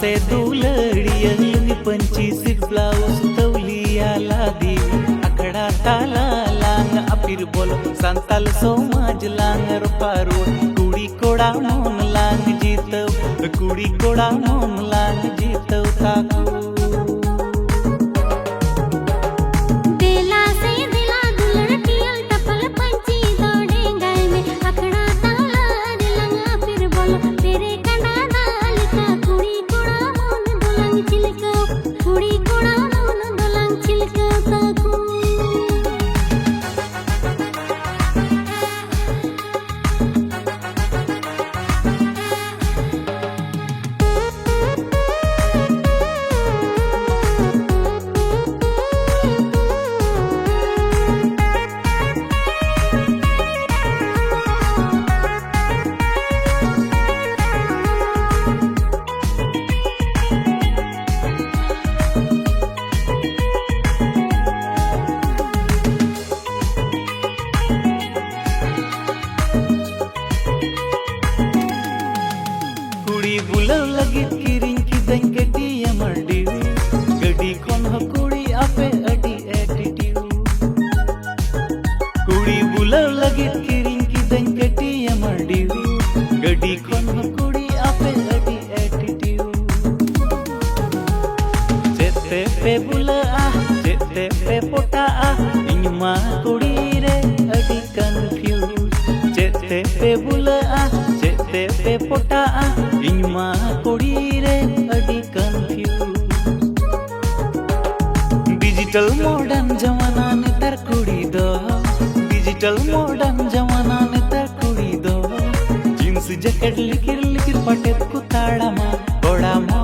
से दुलड़िया पंची सिर ब्लाउज तौलिया लादी अखड़ा ताला लांग अपिर बोलो संताल समाज लांग पारो कुड़ी कोड़ा मोन लांग जीतव कुड़ी कोड़ा मोन लांग जीतव ताकू बुलाव लगी किरिंग की दंगे दिया मर्डी गड्डी कौन हो कुड़ी आपे अडी एटीट्यूड कुड़ी बुलाव लगी किरिंग की दंगे दिया मर्डी गड्डी कौन हो कुड़ी आपे अडी एटीट्यूड जेते पे बुला जेते पे पोटा इनमा कुड़ी रे अडी कंफ्यूज जेते पे बुला जेते पे पोटा इनमा कुड़ी रे अडी कंफ्यूज डिजिटल मॉडर्न जमाना ने तर कुड़ी दो डिजिटल मॉडर्न जमाना ने तर कुड़ी दो जींस जैकेट लिकिर लिकिर पटेत कुताड़ा मा कोड़ा मा